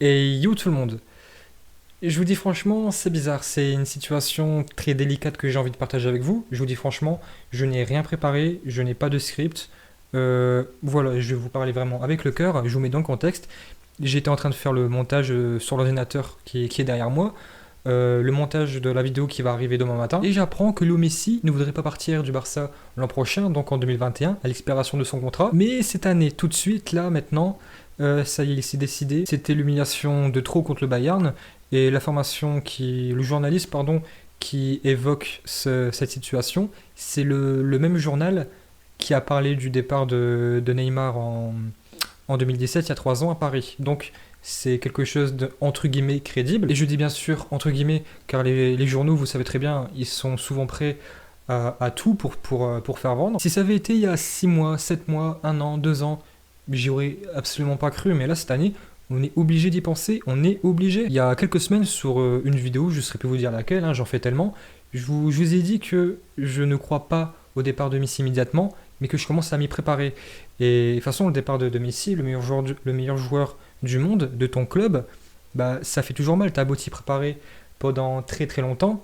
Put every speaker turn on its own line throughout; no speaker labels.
Et yo tout le monde. Et je vous dis franchement, c'est bizarre, c'est une situation très délicate que j'ai envie de partager avec vous. Je vous dis franchement, je n'ai rien préparé, je n'ai pas de script. Voilà, je vais vous parler vraiment avec le cœur, je vous mets dans le contexte. J'étais en train de faire le montage sur l'ordinateur qui est derrière moi, le montage de la vidéo qui va arriver demain matin. Et j'apprends que Léo Messi ne voudrait pas partir du Barça l'an prochain, donc en 2021, à l'expiration de son contrat. Mais cette année, tout de suite, là, maintenant, ça y est, il s'est décidé. C'était l'humiliation de trop contre le Bayern. Et le journaliste, pardon, qui évoque cette situation, c'est le même journal qui a parlé du départ de Neymar en 2017, il y a 3 ans à Paris. Donc c'est quelque chose de entre guillemets crédible. Et je dis bien sûr entre guillemets, car les journaux, vous savez très bien, ils sont souvent prêts à tout pour faire vendre. Si ça avait été il y a 6 mois, 7 mois, 1 an, 2 ans, j'y aurais absolument pas cru. Mais là, cette année, on est obligé d'y penser, on est obligé. Il y a quelques semaines, sur une vidéo, je ne saurais plus vous dire laquelle, hein, j'en fais tellement, je vous ai dit que je ne crois pas au départ de Messi immédiatement, mais que je commence à m'y préparer. Et de toute façon, le départ de Messi, le meilleur joueur du monde, de ton club, bah, ça fait toujours mal. T'as beau t'y préparer pendant très très longtemps,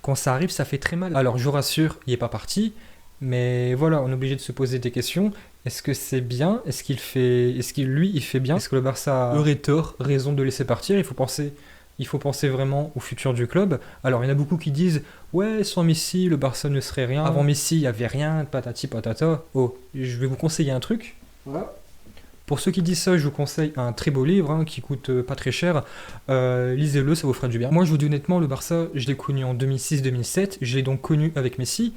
quand ça arrive, ça fait très mal. Alors, je vous rassure, il n'est pas parti, mais voilà, on est obligé de se poser des questions. Est-ce que c'est bien? Est-ce qu'il lui, il fait bien? Est-ce que le Barça aurait tort, raison de le laisser partir? Il faut penser vraiment au futur du club. Alors, il y en a beaucoup qui disent, ouais, sans Messi, le Barça ne serait rien. Avant Messi, il n'y avait rien, patati patata. Oh, je vais vous conseiller un truc. Voilà. Pour ceux qui disent ça, je vous conseille un très beau livre hein, qui coûte pas très cher. Lisez-le, ça vous fera du bien. Moi, je vous dis honnêtement, le Barça, je l'ai connu en 2006-2007. Je l'ai donc connu avec Messi.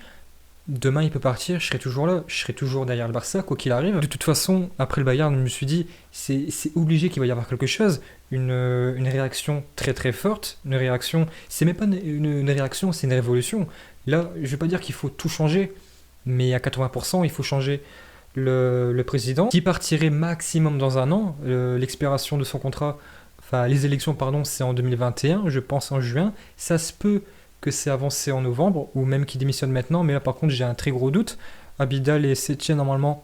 Demain, il peut partir, je serai toujours là, je serai toujours derrière le Barça, quoi qu'il arrive. De toute façon, après le Bayern, je me suis dit, c'est obligé qu'il va y avoir quelque chose, une réaction très très forte, une réaction, c'est même pas une réaction, c'est une révolution. Là, je vais pas dire qu'il faut tout changer, mais à 80%, il faut changer le président, qui partirait maximum dans 1 an, l'expiration de son contrat, enfin les élections, pardon, c'est en 2021, je pense en juin, ça se peut que c'est avancé en novembre, ou même qu'il démissionne maintenant, mais là par contre j'ai un très gros doute. Abidal et Setien normalement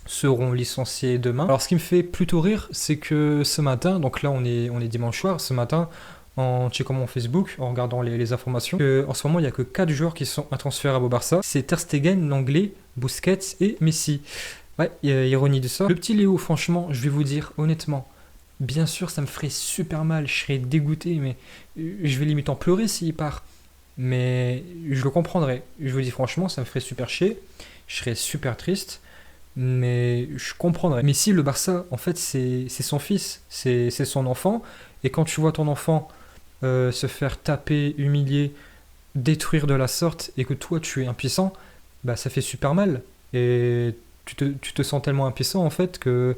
seront licenciés demain. Alors ce qui me fait plutôt rire, c'est que ce matin, donc là on est dimanche soir, ce matin, en checkant mon Facebook, en regardant les informations, en ce moment il n'y a que 4 joueurs qui sont intransférables au Barça. C'est Ter Stegen, Langlais, Busquets et Messi. Ouais, ironie de ça. Le petit Léo, franchement, je vais vous dire honnêtement, bien sûr ça me ferait super mal, je serais dégoûté, mais je vais limite en pleurer s'il part. Mais je le comprendrais. Je vous dis franchement, ça me ferait super chier. Je serais super triste. Mais je comprendrais. Mais si le Barça, en fait, c'est son fils, c'est son enfant. Et quand tu vois ton enfant se faire taper, humilier, détruire de la sorte, et que toi tu es impuissant, bah ça fait super mal. Et tu te sens tellement impuissant en fait que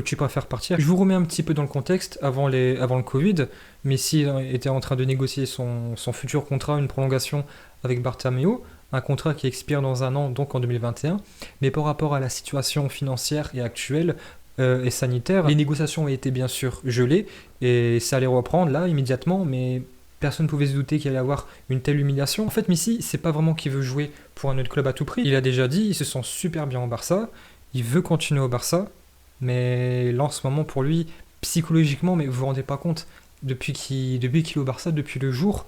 tu préfères partir. Je vous remets un petit peu dans le contexte. Avant le Covid, Messi était en train de négocier son futur contrat, une prolongation avec Bartomeu, un contrat qui expire dans 1 an, donc en 2021. Mais par rapport à la situation financière et actuelle et sanitaire, les négociations ont été bien sûr gelées et ça allait reprendre là immédiatement, mais personne ne pouvait se douter qu'il allait y avoir une telle humiliation. En fait, Messi, c'est pas vraiment qu'il veut jouer pour un autre club à tout prix. Il a déjà dit, il se sent super bien au Barça, il veut continuer au Barça, mais là en ce moment pour lui, psychologiquement, mais vous vous rendez pas compte, depuis qu'il est au Barça, depuis le jour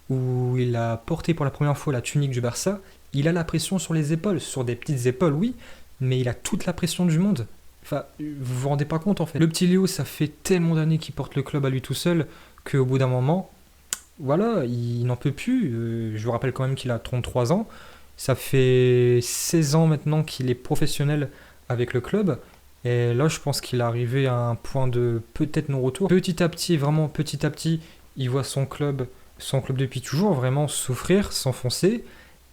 où il a porté pour la première fois la tunique du Barça, il a la pression sur les épaules, sur des petites épaules, oui, mais il a toute la pression du monde. Enfin, vous vous rendez pas compte en fait. Le petit Léo, ça fait tellement d'années qu'il porte le club à lui tout seul qu'au bout d'un moment, voilà, il n'en peut plus. Je vous rappelle quand même qu'il a 33 ans. Ça fait 16 ans maintenant qu'il est professionnel avec le club. Et là, je pense qu'il est arrivé à un point de peut-être non-retour. Petit à petit, vraiment petit à petit, il voit son club depuis toujours, vraiment souffrir, s'enfoncer.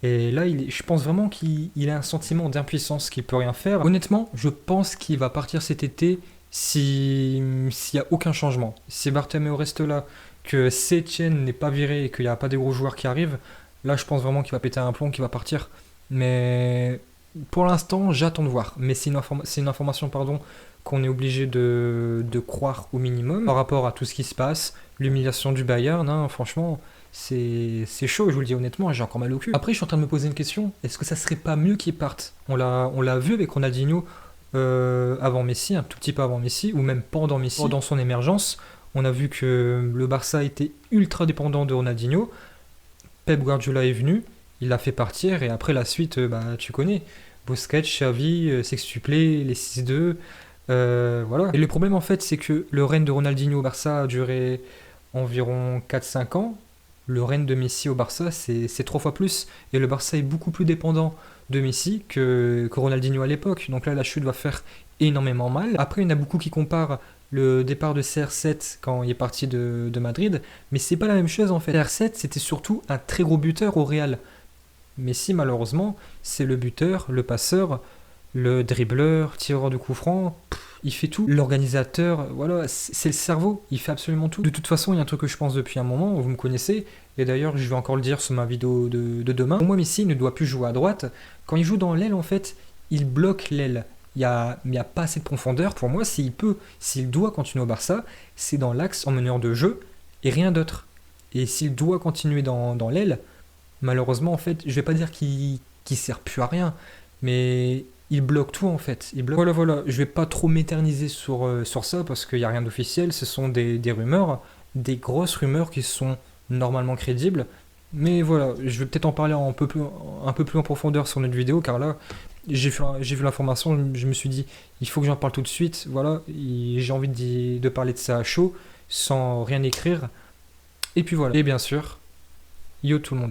Et là, je pense vraiment qu'il a un sentiment d'impuissance, qu'il peut rien faire. Honnêtement, je pense qu'il va partir cet été s'il n'y a aucun changement. Si Bartomeu reste là, que Setien n'est pas viré et qu'il n'y a pas des gros joueurs qui arrivent, là je pense vraiment qu'il va péter un plomb, qu'il va partir. Mais pour l'instant, j'attends de voir. Mais c'est une information pardon, qu'on est obligé de croire au minimum par rapport à tout ce qui se passe, l'humiliation du Bayern, hein, franchement, c'est chaud, je vous le dis honnêtement, j'ai encore mal au cul. Après, je suis en train de me poser une question, est-ce que ça serait pas mieux qu'il parte? On l'a vu avec Ronaldinho avant Messi, un tout petit peu avant Messi, ou même pendant Messi, pendant son émergence. On a vu que le Barça était ultra dépendant de Ronaldinho. Pep Guardiola est venu, il l'a fait partir et après la suite, bah, tu connais. Busquets, Xavi, sextuplé, les 6-2, voilà. Et le problème en fait, c'est que le règne de Ronaldinho au Barça a duré environ 4-5 ans. Le règne de Messi au Barça, c'est 3 fois plus. Et le Barça est beaucoup plus dépendant de Messi que Ronaldinho à l'époque. Donc là, la chute va faire énormément mal. Après, il y en a beaucoup qui comparent le départ de CR7 quand il est parti de Madrid, mais c'est pas la même chose en fait. CR7, c'était surtout un très gros buteur au Real. Messi, malheureusement, c'est le buteur, le passeur, le dribbleur, tireur de coups francs, il fait tout. L'organisateur, voilà, c'est le cerveau, il fait absolument tout. De toute façon, il y a un truc que je pense depuis un moment, vous me connaissez, et d'ailleurs, je vais encore le dire sur ma vidéo de demain. Pour moi, Messi ne doit plus jouer à droite. Quand il joue dans l'aile, en fait, il bloque l'aile. Il y a pas assez de profondeur. Pour moi, s'il doit continuer au Barça, c'est dans l'axe en meneur de jeu et rien d'autre. Et s'il doit continuer dans l'aile, malheureusement, en fait, je vais pas dire qu'il sert plus à rien, mais il bloque tout en fait. Il bloque... Voilà, voilà, je vais pas trop m'éterniser sur ça parce qu'il n'y a rien d'officiel. Ce sont des rumeurs, des grosses rumeurs qui sont normalement crédibles. Mais voilà, je vais peut-être en parler un peu plus en profondeur sur notre vidéo car là, j'ai vu l'information, je me suis dit, il faut que j'en parle tout de suite. Voilà, j'ai envie de parler de ça à chaud, sans rien écrire. Et puis voilà. Et bien sûr, yo tout le monde.